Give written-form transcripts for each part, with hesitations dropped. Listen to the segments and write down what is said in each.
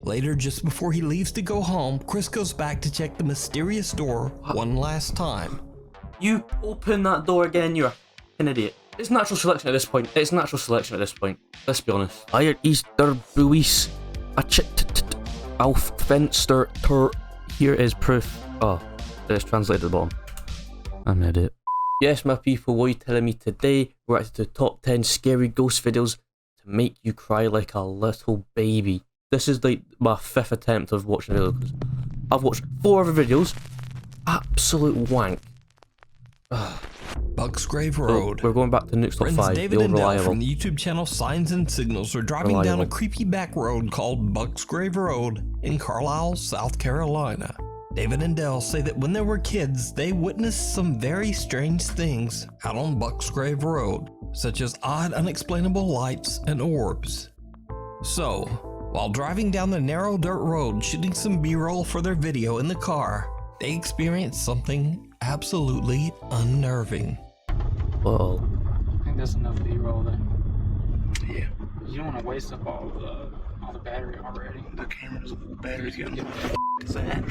Later, just before he leaves to go home, Chris goes back to check the mysterious door one last time. You open that door again, you're an idiot. It's natural selection at this point. Let's be honest. Hier is der bewijs. Auf Fenster. Here is proof. Oh, it's translated at the bottom. I'm an idiot. Yes, my people, what are you telling me today? We're at the top 10 scary ghost videos to make you cry like a little baby. This is like my 5th attempt of watching a video. I've watched 4 other videos. Absolute wank. Bucksgrave Road. We're going back to Nuke's Top 5. David and Dell from the YouTube channel Signs and Signals are driving down a creepy back road called Bucksgrave Road in Carlisle, South Carolina. David and Dell say that when they were kids, they witnessed some very strange things out on Bucksgrave Road, such as odd, unexplainable lights and orbs. So, while driving down the narrow dirt road shooting some B-roll for their video in the car, they experienced something absolutely unnerving. Whoa. I think that's enough B-roll then. Yeah. You don't want to waste up all the battery already. The camera's battery's getting is that?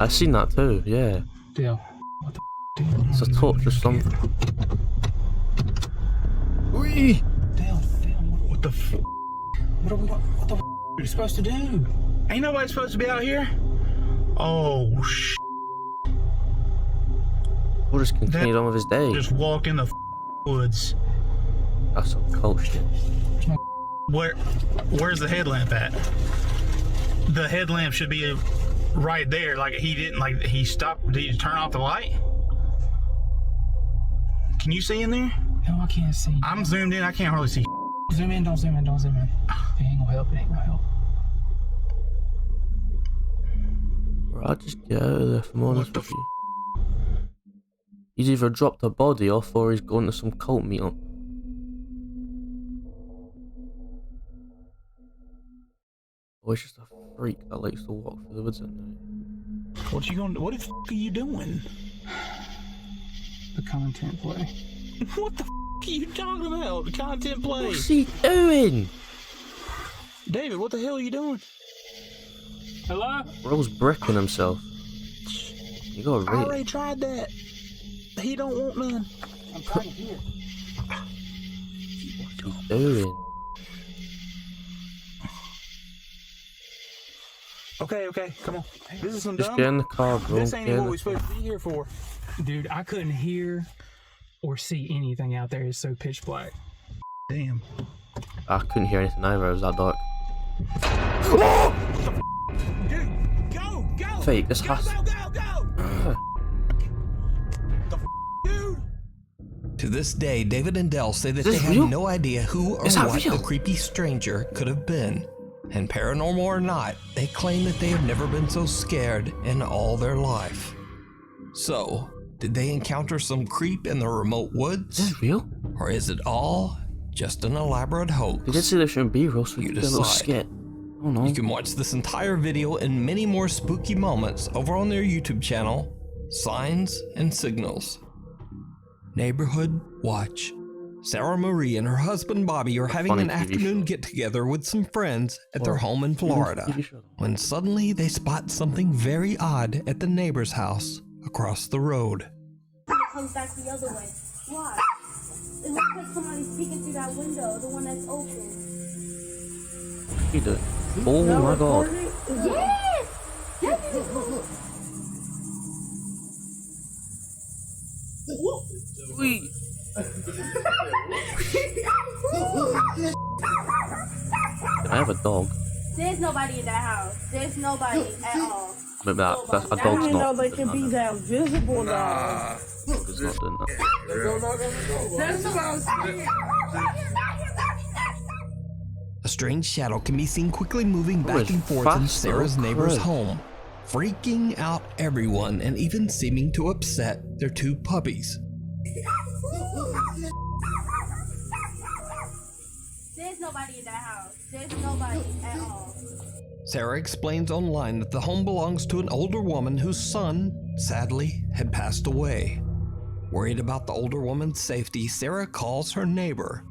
I seen that too, yeah. Deal. What the deal? It's a torch or something. Wee! Deal, What the f? what the are you supposed to do? Ain't nobody supposed to be out here? Oh, sh. We'll just continue on with his day. Just walk in the woods. That's some cold shit. Where's the headlamp at? The headlamp should be right there. Like he stopped. Did he turn off the light? Can you see in there? No, I can't see. I'm zoomed in. I can't hardly see. Zoom in, don't zoom in. It ain't gonna help. Bro, I'll just get out of there from honest What the with you. He's either dropped a body off or he's going to some cult meetup. Or he's just a freak that likes to walk through the woods at night. What the f are you doing? The content play. What the f are you talking about? The content play. What's he doing? David, what the hell are you doing? Hello? Bro's bricking himself. You got I a already rate. tried that. He don't want none. I'm trying to hear. What's he doing? Okay, come on. This is some Just dumb. get in the car, bro. This ain't Get even in what the- we're supposed to be here for. Dude, I couldn't hear or see anything out there. It's so pitch black. Damn. I couldn't hear anything either, it was that dark. Dude, go! Fake, this has... Go! Dude! To this day, David and Dell say that Is they this have real? no idea who or Is that what real? the creepy stranger could have been. And paranormal or not, they claim that they have never been so scared in all their life. So, did they encounter some creep in the remote Is woods? this real? Or is it all just an elaborate hoax? They did say there shouldn't be real, so we You did a little decide. skit. Oh no. You can watch this entire video and many more spooky moments over on their YouTube channel, Signs and Signals. Neighborhood Watch. Sarah Marie and her husband Bobby are having funny an TV afternoon show. get-together with some friends at their Or home in Florida, TV show. when suddenly they spot something very odd at the neighbor's house across the road. Comes back the other way. Why? It looks like somebody's peeking through that window, the one that's open. He did. Oh my god. Yes! Wait. Can I have a dog? There's nobody in that house. There's nobody at all. Maybe that's a dog's not. they can be that visible now. Dog's not doing that. That's what I was saying. A strange shadow can be seen quickly moving Oh, back it's and forth in fast, Sarah's oh, neighbor's crud. home, freaking out everyone and even seeming to upset their 2 puppies. There's nobody in that house. There's nobody at all. Sarah explains online that the home belongs to an older woman whose son, sadly, had passed away. Worried about the older woman's safety, Sarah calls her neighbor,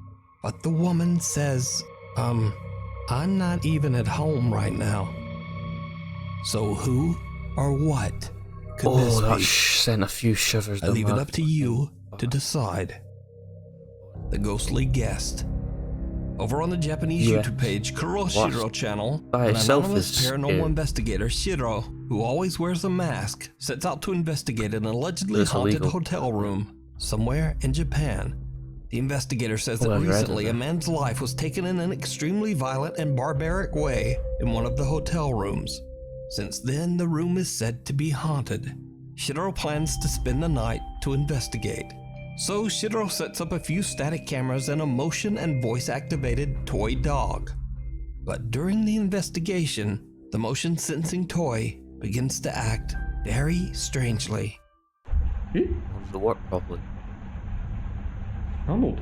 but the woman says, I'm not even at home right now. So who or what could this that be? sent a few shivers I down leave it my- up to you to decide. The ghostly guest. Over on the Japanese Yeah. YouTube page, Kuroshiro channel, By an itself anonymous is paranormal scary. investigator, Shiro, who always wears a mask, sets out to investigate an allegedly It's haunted illegal. hotel room somewhere in Japan. The investigator says that Oh, I've read recently it. a man's life was taken in an extremely violent and barbaric way in one of the hotel rooms. Since then, the room is said to be haunted. Shiro plans to spend the night to investigate. So Shiro sets up a few static cameras and a motion and voice activated toy dog. But during the investigation, the motion sensing toy begins to act very strangely. Wants to work properly. 何の音？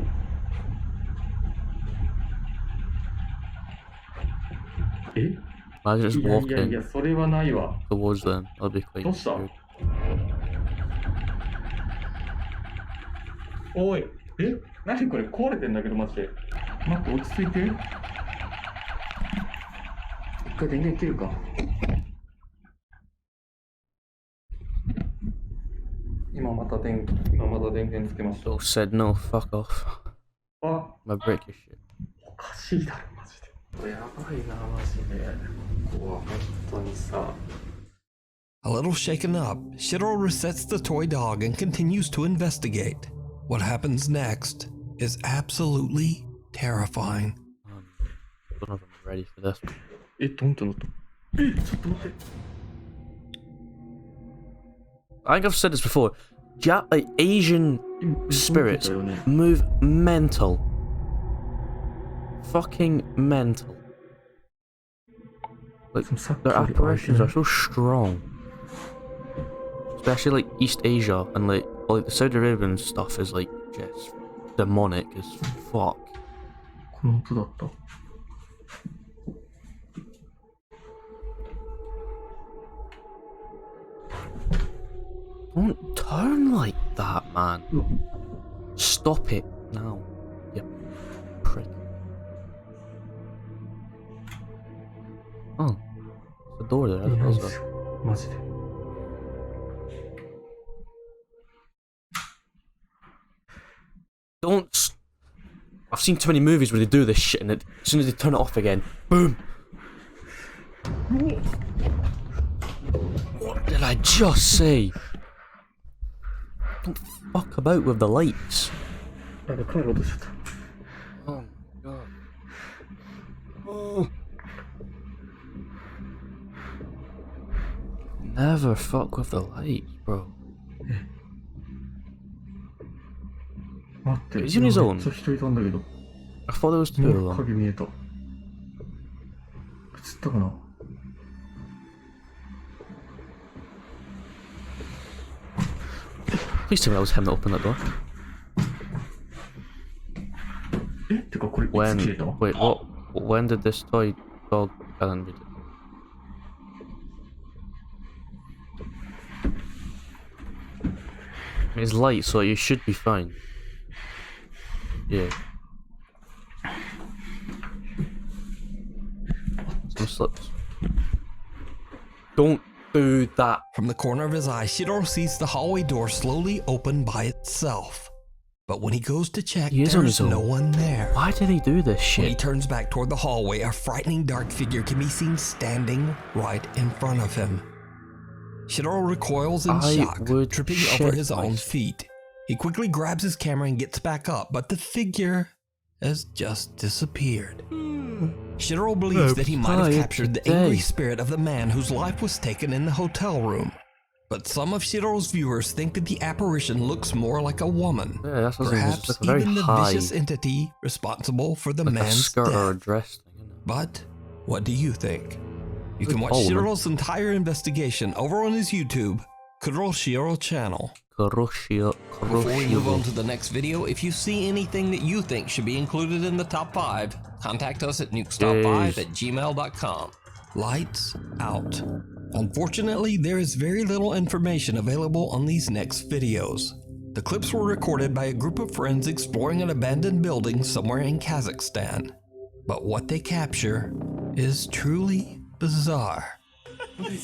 え？ I just いや walked いやいや、 in それはないわ。 towards them. That'd be quite どうした？ weird. おい、え？何これ壊れてんだけどマジで。待って、落ち着いて。一回電源切るか。今また電源つけました。 So said no, fuck off. あ、 I'm gonna break your shit. おかしいだろマジで。これやばいなマジで。ここは本当にさ。 A little shaken up, Shiro resets the toy dog and continues to investigate. What happens next is absolutely terrifying. I don't know if I'm ready for this one. え、どんとなった。え、ちょっと待って。 I think I've said this before. Like Asian 今 spirits 動いてたよね。 move mental. Fucking mental. Like さっき their より apparitions are so strong. Especially like East Asia and like the Saudi Arabian stuff is like just demonic as fuck. この音だった。 Don't turn like that, man. Stop it now, you prick. Oh, there's a door there. いないん That's ですよ。マジで。 Don't. I've seen too many movies where they do this shit, and as soon as they turn it off again, boom. What did I just say? Don't fuck about with the lights. やべ、帰ろうとしちゃった。 Oh my god. Oh. Never fuck with the lights, bro. 待って、 Is he on his own? めっちゃ人いたんだけど。 I thought there was two 今 of them. 影見えた。映ったかな？ Please tell me that was him that opened that door. え、てかこれいつ消え When? た？ Wait, what? When did this toy dog? I didn't read it. It's light, so you should be fine. Yeah. Some slips. Don't do that. From the corner of his eye, Shiro sees the hallway door slowly open by itself. But when he goes to check, He is on there's his own. no one there. Why did he do this When he shit? turns back toward the hallway, a frightening dark figure can be seen standing right in front of him. Shiro recoils in I shock, would tripping shit over his own myself. feet. He quickly grabs his camera and gets back up, but the figure has just disappeared. Shiro believes that he might have tired captured the today. angry spirit of the man whose life was taken in the hotel room. But some of Shiro's viewers think that the apparition looks more like a woman. Yeah, that's what Perhaps it's like a very even the high, vicious entity responsible for the like a man's skirt or a death. dress thing, isn't it? But what do you think? You can Good watch call, man. Shiro's entire investigation over on his YouTube, Kuroshiro channel. Kuroshio. Before we move on to the next video, if you see anything that you think should be included in the top 5, contact us at nukestop5@gmail.com. Lights out. Unfortunately, there is very little information available on these next videos. The clips were recorded by a group of friends exploring an abandoned building somewhere in Kazakhstan. But what they capture is truly bizarre. What?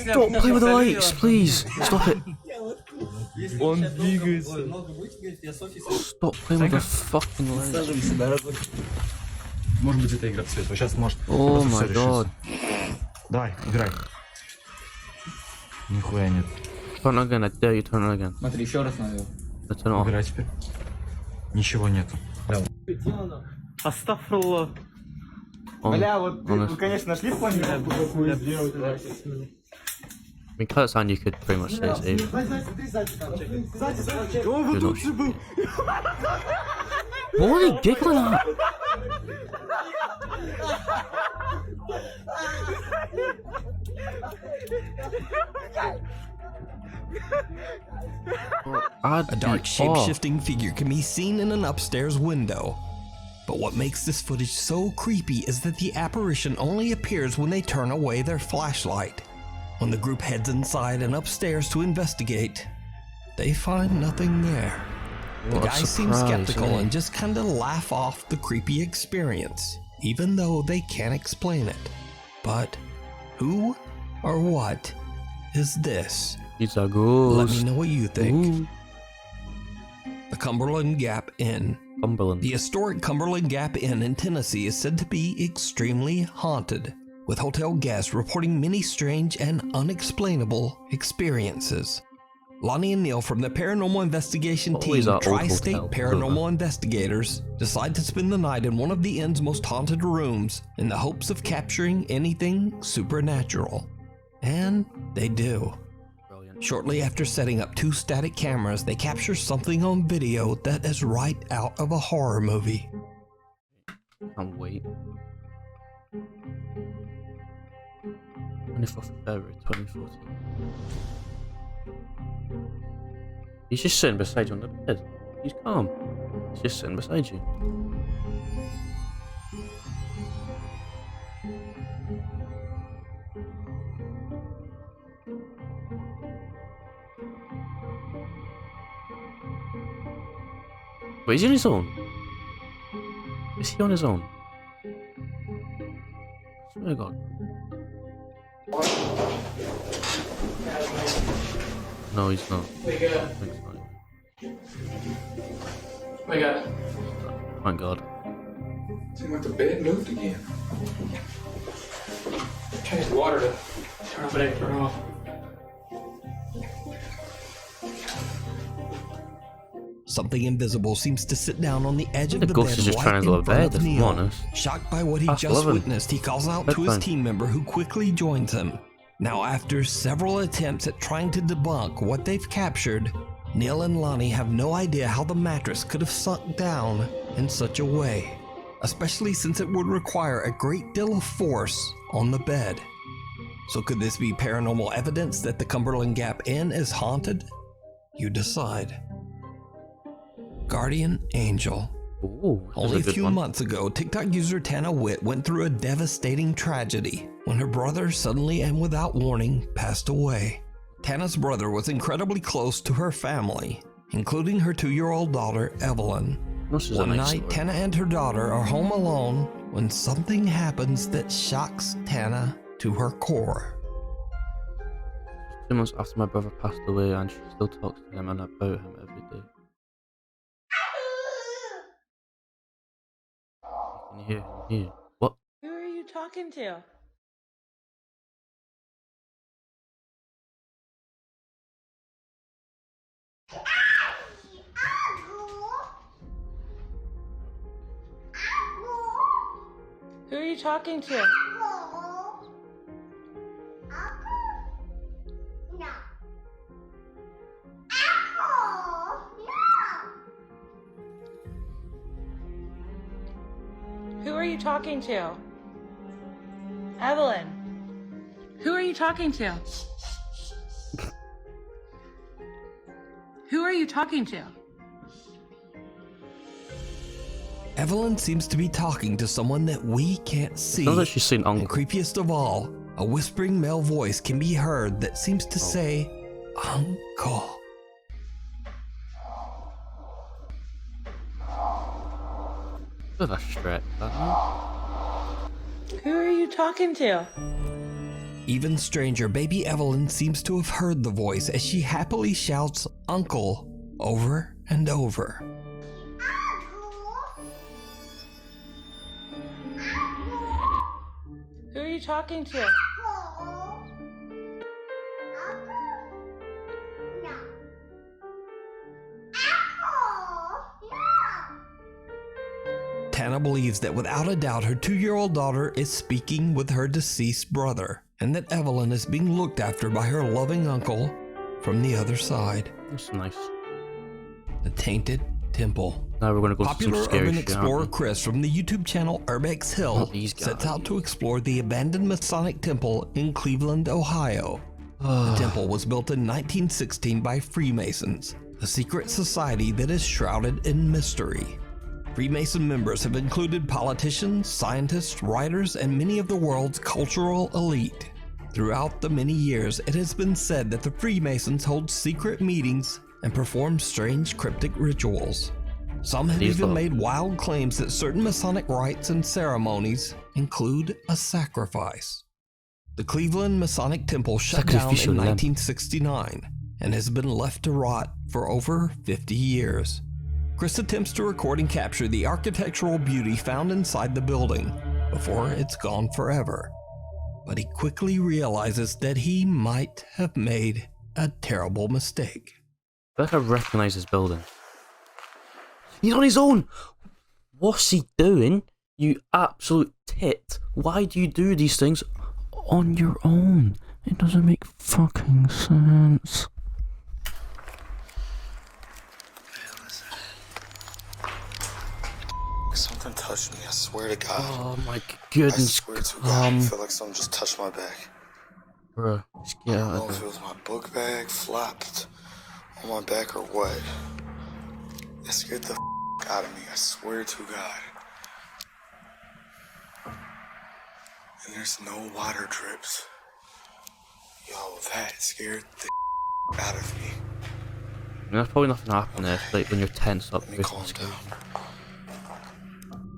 Don't play with the lights, please. Stop it. Stop playing with the fucking lights. Oh my god. Давай, играй. Нихуя нет. Turn it again, I dare you turn it again. Смотри, еще раз надо. I turn it off. Играй теперь. Ничего нету. Астафрулла. On, Бля, вот on вы, конечно, нашли в плане, как сделать. I mean, cut sound you could pretty much say it's Asian. Он вот тут же был. What are they giggling at? A dark shape-shifting figure can be seen in an upstairs window. But what makes this footage so creepy is that the apparition only appears when they turn away their flashlight. When the group heads inside and upstairs to investigate, they find nothing there. The guys seem skeptical and just kinda laugh off the creepy experience, even though they can't explain it. But who or what is this? It's a ghost. Let me know what you think. Ooh. The Cumberland Gap Inn. Cumberland. The historic Cumberland Gap Inn in Tennessee is said to be extremely haunted, with hotel guests reporting many strange and unexplainable experiences. Lonnie and Neil from the paranormal investigation team, Tri-State Paranormal Investigators, decide to spend the night in one of the inn's most haunted rooms in the hopes of capturing anything supernatural. And they do. Shortly after setting up 2 static cameras, they capture something on video that is right out of a horror movie. Can't wait. 24th of February 2014. He's just sitting beside you on the bed. He's calm. He's just sitting beside you. Wait, is he on his own? Is he on his own? I swear to God. No, he's not. Wake up. I think he's not. Wake up. Thank God. Seems like the bed moved again. Changed the water to turn off and turn off. Something invisible seems to sit down on the edge of The the ghost bed is just right trying to go in to front bed, of if I'm Neil. honest. Shocked by what he That's just 11. witnessed, he calls out to his Bedtime. team member, who quickly joins him. Now, after several attempts at trying to debunk what they've captured, Neil and Lonnie have no idea how the mattress could have sunk down in such a way, especially since it would require a great deal of force on the bed. So could this be paranormal evidence that the Cumberland Gap Inn is haunted? You decide. Guardian Angel. Ooh, that's Only a good few one. months ago, TikTok user Tana Witt went through a devastating tragedy when her brother suddenly and without warning passed away. Tana's brother was incredibly close to her family, including her 2-year-old daughter, Evelyn. This is a One nice night, story. Tana and her daughter are home alone when something happens that shocks Tana to her core. 2 months after my brother passed away, and she still talks to him and about him every day. Can you hear him here? What? Who are you talking to? Who are you talking to? Who are you talking to? Evelyn. Who are you talking to? Who are you talking to? Evelyn seems to be talking to someone that we can't see. Sounds like she's saying And uncle. creepiest of all, a whispering male voice can be heard that seems to say, Uncle. Bit of a stretch, that one. Who are you talking to? Even stranger, baby Evelyn seems to have heard the voice as she happily shouts "Uncle" over and over. Who are you talking to? Tana believes that without a doubt her 2-year-old daughter is speaking with her deceased brother, and that Evelyn is being looked after by her loving uncle from the other side. That's nice. The Tainted Temple. Now we're gonna go to Popular some scary urban shit, explorer aren't we? Chris from the YouTube channel Urbex Hill Not these guys. sets out to explore the abandoned Masonic temple in Cleveland, Ohio. The temple was built in 1916 by Freemasons, a secret society that is shrouded in mystery. Freemason members have included politicians, scientists, writers, and many of the world's cultural elite. Throughout the many years, it has been said that the Freemasons hold secret meetings and perform strange cryptic rituals. Some have even made wild claims that certain Masonic rites and ceremonies include a sacrifice. The Cleveland Masonic Temple shut down in 1969 and has been left to rot for over 50 years. Chris attempts to record and capture the architectural beauty found inside the building before it's gone forever. But he quickly realizes that he might have made a terrible mistake. I feel like I recognise this building. He's on his own! What's he doing? You absolute tit. Why do you do these things on your own? It doesn't make fucking sense. Something touched me, I swear to God. Oh my goodness. I swear to God, I feel like someone just touched my back. Bro, just get I out don't know of if it there. was my book bag flopped on my back or what. It scared the out of me, I swear to God. And there's no water drips. Yo, that scared the out of me. I mean, there's probably nothing happening there, like when you're tense up. Let me calm down.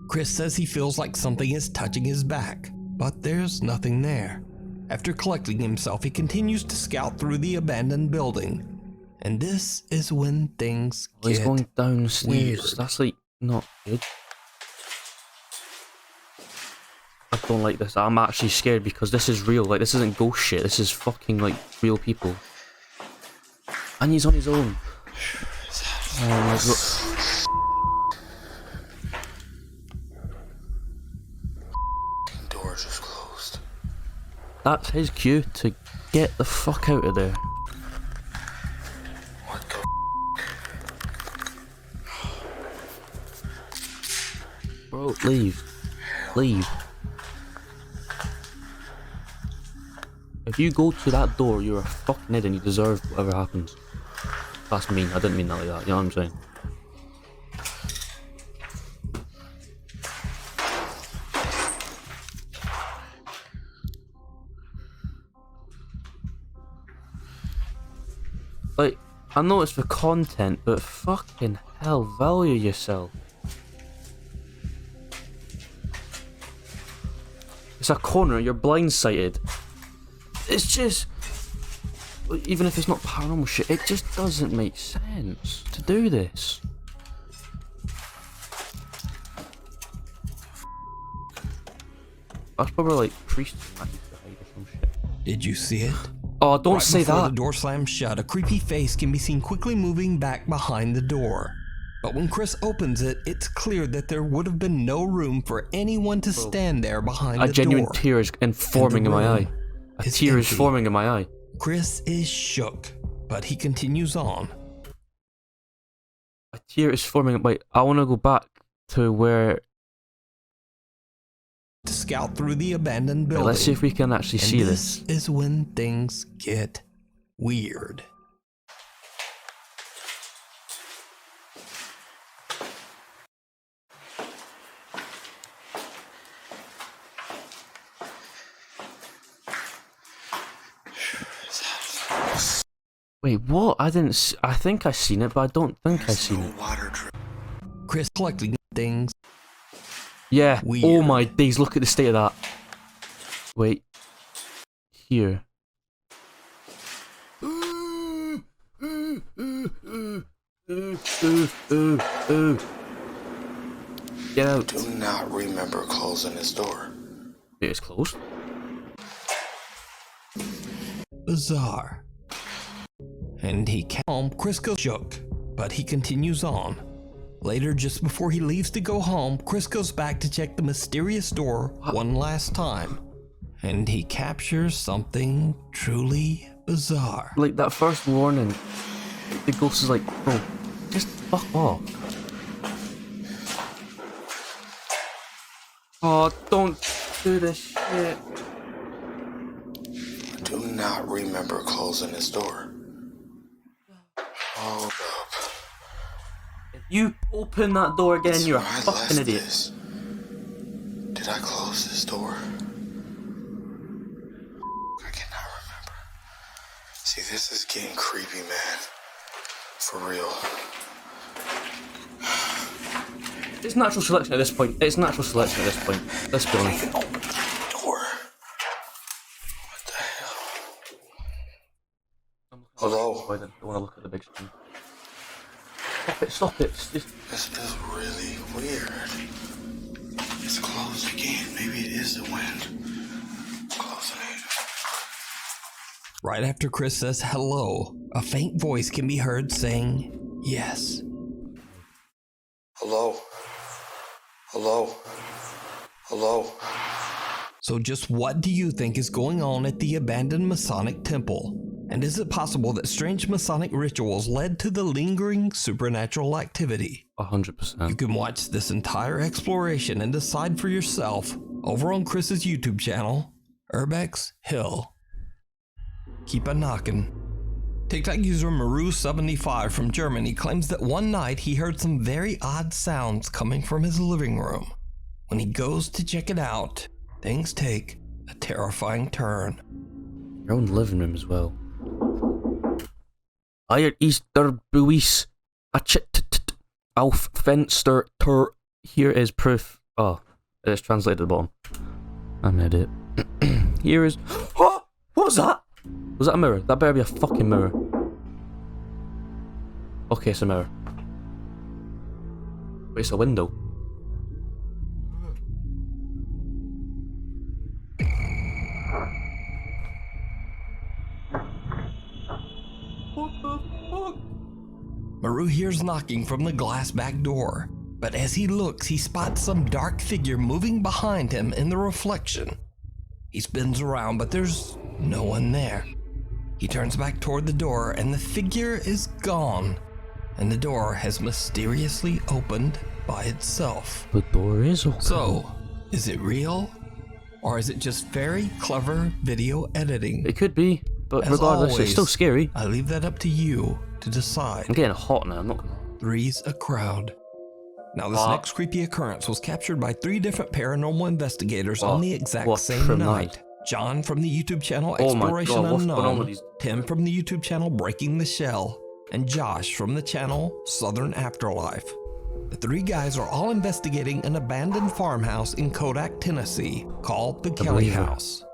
Chris says he feels like something is touching his back, but there's nothing there. After collecting himself, he continues to scout through the abandoned building. And this is when things Oh, he's get going downstairs. weird. That's like not good. I don't like this. I'm actually scared because this is real. Like, this isn't ghost shit. This is fucking like real people. And he's on his own. Oh my god. Door just closed. That's his cue to get the fuck out of there. What the Bro, leave. Leave. If you go to that door, you're a fucking idiot and you deserve whatever happens. That's mean. I didn't mean that like that. You know what I'm saying? Like, I know it's for content, but fucking hell, value yourself. It's a corner, you're blindsided. It's just... Even if it's not paranormal shit, it just doesn't make sense to do this. That's probably like priests that used to hide or some shit. Did you see it? Oh, don't Right say before that. the door slams shut, a creepy face can be seen quickly moving back behind the door. But when Chris opens it, it's clear that there would have been no room for anyone to stand there behind the door. A genuine tear is forming in my eye. A tear is empty. forming in my eye. Chris is shook, but he continues on. A tear is forming. Wait, I want to go back to where. To scout through the abandoned building. Let's see if we can actually see this. This is when things get weird. Wait, what? I didn't. I think I seen it, but I don't think I seen it. water drip. Chris collecting things. Yeah. Weird. Oh my days, look at the state of that. Wait. Here. Get out. Do not remember closing this door. It is closed. Bizarre. And he calm, Chris goes shook, but he continues on. Later, just before he leaves to go home, Chris goes back to check the mysterious door one last time. And he captures something truly bizarre. Like that first warning, the ghost is like, bro, just fuck off. Oh, don't do this shit. Do not remember closing this door. Hold up. If you open that door again, That's you're a where I fucking left idiot. this. Did I close this door? I cannot remember. See, this is getting creepy, man. For real. It's natural selection at this point. It's natural selection at this point. Let's be honest. Even open the door. What the hell? Hello? I don't want to look at the big screen. Stop it, stop it. This is really weird. It's closed again. Maybe it is the wind. Closing it. Right after Chris says hello, a faint voice can be heard saying yes. Hello? Hello? Hello? So just what do you think is going on at the abandoned Masonic temple? And is it possible that strange Masonic rituals led to the lingering supernatural activity? 100%. You can watch this entire exploration and decide for yourself over on Chris's YouTube channel, Urbex Hill. Keep a knocking. TikTok user Maru75 from Germany claims that one night he heard some very odd sounds coming from his living room. When he goes to check it out, things take a terrifying turn. Your own living room as well. Eier Easter Buis auf Fenster Tur. Here is proof. Oh, it is translated at the bottom. I'm an idiot. Here is. What? What was that? Was that a mirror? That better be a fucking mirror. Okay, it's a mirror. Wait, it's a window. What the fuck? Maru hears knocking from the glass back door, but as he looks, he spots some dark figure moving behind him in the reflection. He spins around, but there's no one there. He turns back toward the door, and the figure is gone, and the door has mysteriously opened by itself. The door is open. So, is it real? Or is it just very clever video editing? It could be, but As regardless, always, it's still scary. I leave that up to you to decide. I'm getting hot now, I'm not gonna. Three's a crowd. Now, this next creepy occurrence was captured by 3 different paranormal investigators on the exact same night. John from the YouTube channel Exploration Unknown, Tim from the YouTube channel Breaking the Shell, and Josh from the channel Southern Afterlife. The 3 guys are all investigating an abandoned farmhouse in Kodak, Tennessee, called the Kelly House.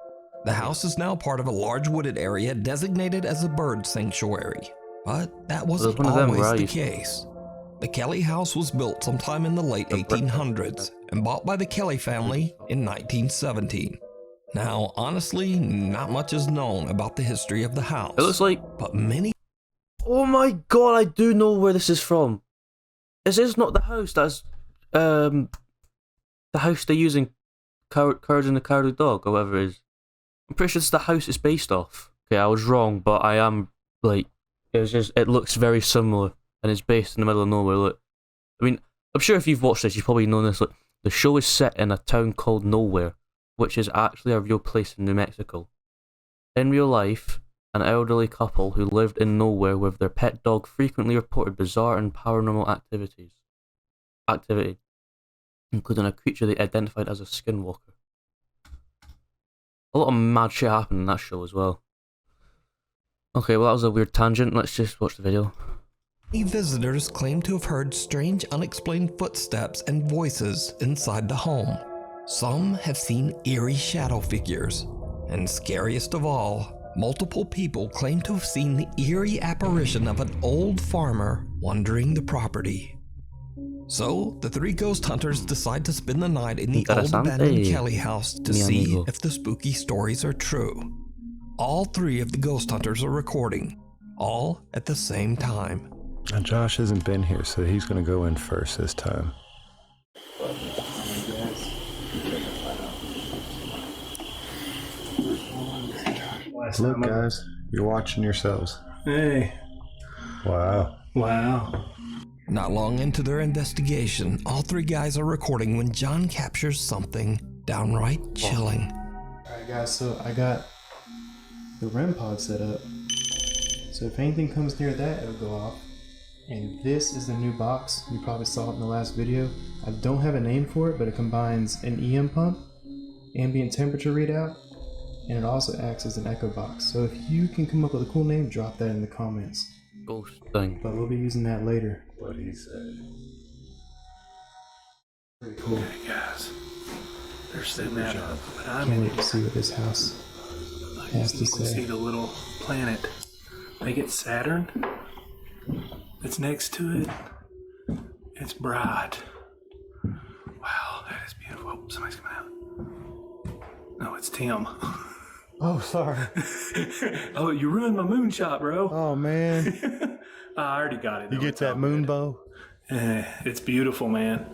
The house is now part of a large wooded area designated as a bird sanctuary, but that wasn't always the case. The Kelly House was built sometime in the late 1800s and bought by the Kelly family in 1917. Now, honestly, not much is known about the history of the house. It looks like. But many. Oh my god, I do know where this is from. Is this not the house that's the house they're using Courage and the Cowardly Dog or whatever it is? I'm pretty sure it's the house it's based off. Okay, I was wrong, but I am like it looks very similar and it's based in the middle of nowhere. Look, I mean, I'm sure if you've watched this, you've probably known this. Look, the show is set in a town called Nowhere, which is actually a real place in New Mexico. In real life, an elderly couple who lived in Nowhere with their pet dog frequently reported bizarre and paranormal activity, including a creature they identified as a skinwalker. A lot of mad shit happened in that show as well. Okay, well that was a weird tangent, let's just watch the video. Many visitors claim to have heard strange unexplained footsteps and voices inside the home. Some have seen eerie shadow figures, and scariest of all, multiple people claim to have seen the eerie apparition of an old farmer wandering the property. So, the three ghost hunters decide to spend the night in the old abandoned Kelly house to see if the spooky stories are true. All three of the ghost hunters are recording, all at the same time. Now Josh hasn't been here, so he's gonna go in first this time. Look, guys, you're watching yourselves. Hey. Wow. Wow. Not long into their investigation, all three guys are recording when John captures something downright chilling. Alright guys, so I got the REM pod set up. So if anything comes near that, it'll go off. And this is the new box. You probably saw it in the last video. I don't have a name for it, but it combines an EM pump, ambient temperature readout, and it also acts as an echo box. So if you can come up with a cool name, drop that in the comments. Ghost thing. But we'll be using that later. What he said. Pretty cool. Hey guys, they're sitting at it. Can't wait to see what this house has to You can see say. the little planet. I think it's Saturn. It's next to it. It's bright. Wow, that is beautiful. Oh, somebody's coming out. No, it's Tim. Oh, sorry. Oh, you ruined my moon shot, bro. Oh, man. I already got it. You get that moon bow? It's beautiful, man.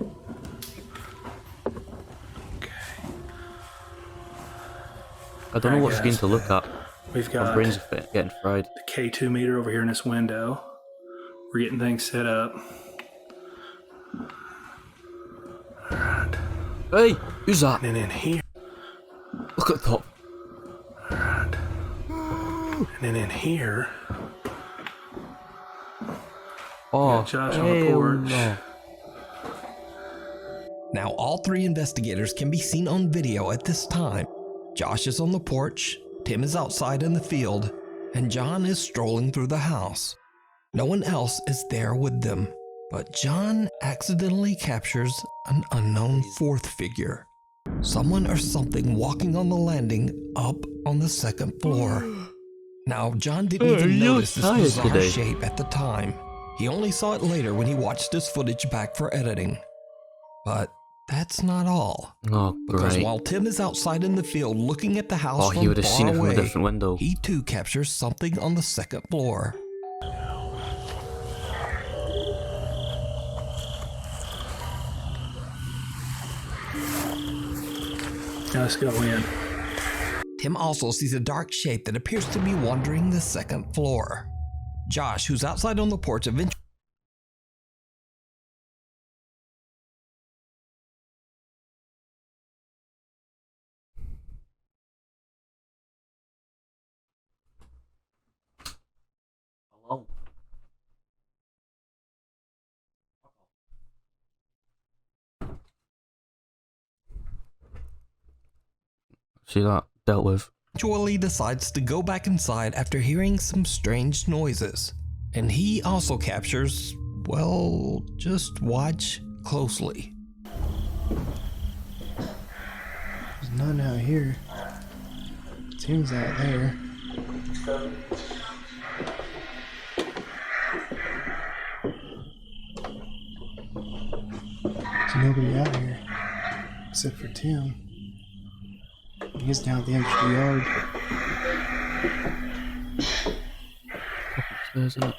I don't know what screen to look at. We've My got brain's getting fried. the K2 meter over here in this window. We're getting things set up. Alright. Hey, who's that? And then in here. Look at the top. Alright. And then in here. Oh, Josh on the porch. no. Now, all three investigators can be seen on video at this time. Josh is on the porch, Tim is outside in the field, and John is strolling through the house. No one else is there with them, but John accidentally captures an unknown fourth figure. Someone or something walking on the landing up on the second floor. Now, John didn't even notice this bizarre shape at the time. He only saw it later when he watched his footage back for editing. But that's not all. Oh, Because great. while Tim is outside in the field looking at the house Oh, from he would have far seen it from away, a different window. he too captures something on the second floor. Let's go in. Tim also sees a dark shape that appears to be wandering the second floor. Josh, who's outside on the porch, eventually Hello. See that? Dealt with. decides to go back inside after hearing some strange noises. And he also captures, well, just watch closely. There's none out here. Tim's out there. There's nobody out here except for Tim. He's down at the end of the yard. There's it.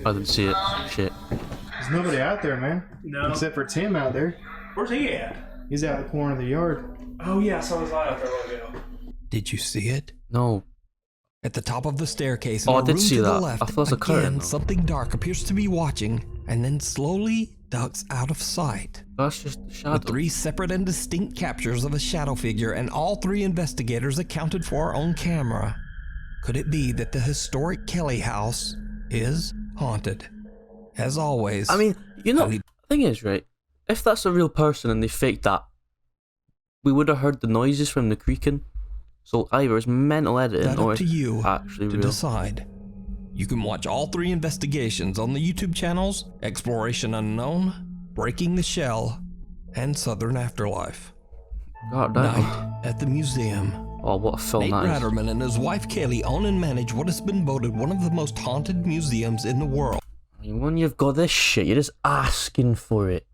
I didn't see it. Shit. There's nobody out there, man. No. Except for Tim out there. Where's he at? He's out the corner of the yard. Oh yeah, I saw his eye out there a while ago. Did you see it? No. At the top of the staircase in Oh, I the did room see to the that. left, I thought it was a curtain, again, though. something dark appears to be watching and then slowly ducks out of sight. That's just the shadow. With three separate and distinct captures of a shadow figure and all three investigators accounted for on camera. Could it be that the historic Kelly house is haunted? As always, I mean, you know, the thing is, right? If that's a real person and they faked that, we would have heard the noises from the creaking. So either it's mental editing That or up to you it's actually to real. decide. You can watch all 3 investigations on the YouTube channels Exploration Unknown, Breaking the Shell, and Southern Afterlife. God damn. Night at the Museum. Oh, what a film Nate that is. Ratterman and his wife Kaylee own and manage what has been voted one of the most haunted museums in the world. I mean, when you've got this shit, you're just asking for it.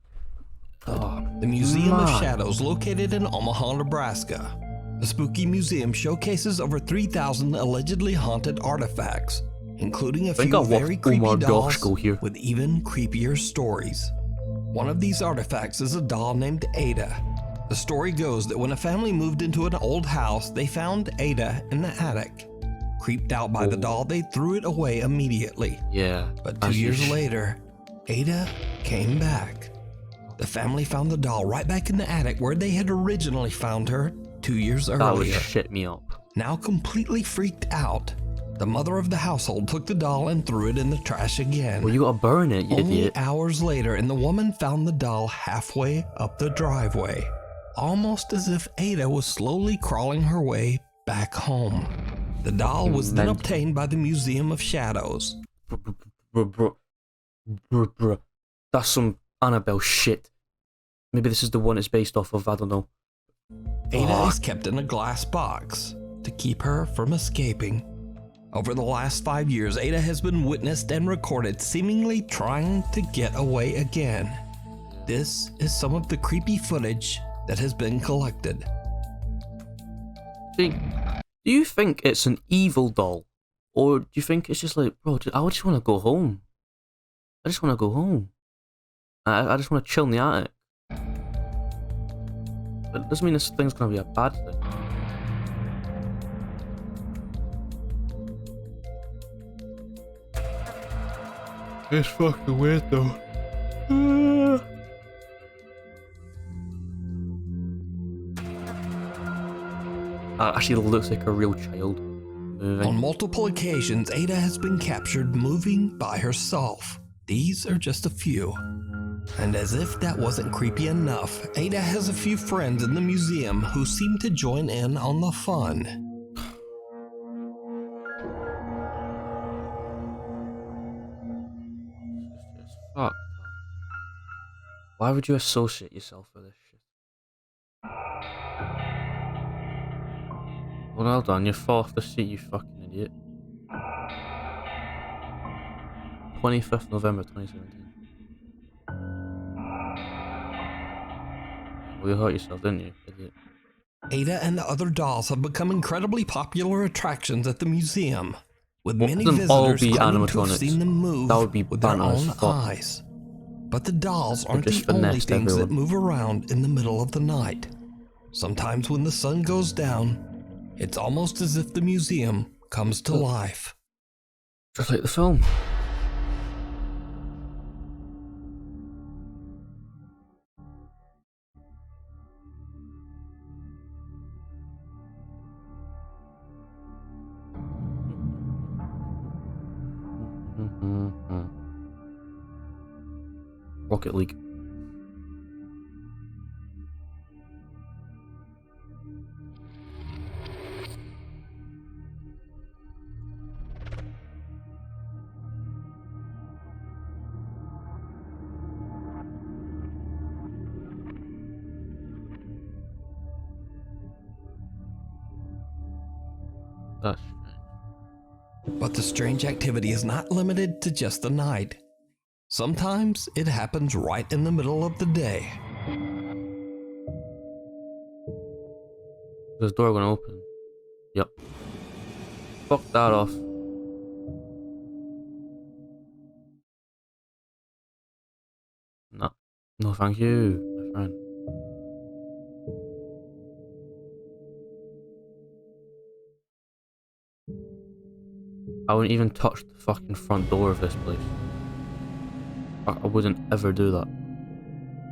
Oh, The Museum of man. Shadows, located in Omaha, Nebraska. The spooky museum showcases over 3,000 allegedly haunted artifacts, including a think few I'll watch very creepy Omar dolls Josh go here. with even creepier stories. One of these artifacts is a doll named Ada. The story goes that when a family moved into an old house, they found Ada in the attic. Creeped out by the doll, they threw it away immediately. Yeah. But 2 as you years later, Ada came back. The family found the doll right back in the attic where they had originally found her 2 years That would earlier. shit me up. Now completely freaked out, the mother of the household took the doll and threw it in the trash again. Well, you gotta burn it, you Only idiot. hours later, and the woman found the doll halfway up the driveway, almost as if Ada was slowly crawling her way back home. The doll was then obtained by the Museum of Shadows. Bruh. That's some Annabelle shit. Maybe this is the one it's based off of, I don't know. Ada is kept in a glass box to keep her from escaping. Over the last 5 years, Ada has been witnessed and recorded seemingly trying to get away again. This is some of the creepy footage that has been collected. Do you think it's an evil doll? Or do you think it's just like, bro, I just want to go home. I just want to go home. I just want to chill in the attic. But it doesn't mean this thing's going to be a bad thing. It's fucking weird though. Actually, it looks like a real child moving. On multiple occasions, Ada has been captured moving by herself. These are just a few. And as if that wasn't creepy enough, Ada has a few friends in the museum who seem to join in on the fun. Fuck. Why would you associate yourself with this shit? Well done, you fall off the seat, you fucking idiot. 25th November 2017. Well, you hurt yourself, didn't you, idiot? Ada and the other dolls have become incredibly popular attractions at the museum, with many Wouldn't all visitors be claiming to have animatronics? seen them move That would be with their banter as own fuck. eyes. But the dolls aren't just the only finessed things that everyone. move around in the middle of the night. Sometimes when the sun goes down, it's almost as if the museum comes to life. Just like the film. Rocket League. That's strange. But the strange activity is not limited to just the night. Sometimes it happens right in the middle of the day. Is this door gonna open? Yep. Fuck that off. No. No, thank you, my friend. I wouldn't even touch the fucking front door of this place. I wouldn't ever do that.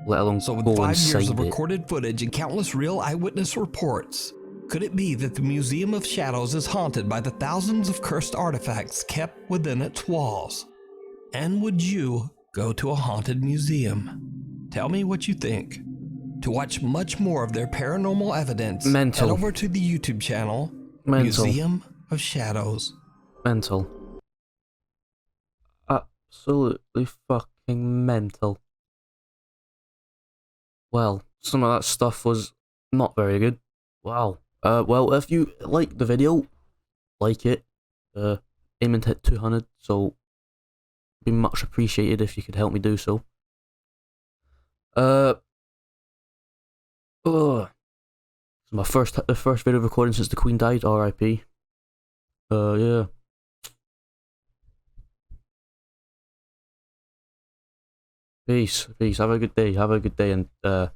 Let alone So with go 5 inside years of it. recorded footage and countless real eyewitness reports, could it be that the Museum of Shadows is haunted by the thousands of cursed artifacts kept within its walls? And would you go to a haunted museum? Tell me what you think. To watch much more of their paranormal evidence, Mental. head over to the YouTube channel, Mental. Museum of Shadows. Mental. Absolutely fucking mental. Well, some of that stuff was not very good. Wow. Well, if you like the video, like it. Aiming to hit 200, so it'd be much appreciated if you could help me do so. It's my first video recording since the Queen died. R.I.P. Yeah. Peace. Have a good day. And yeah.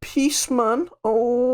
Peace, man. Oh.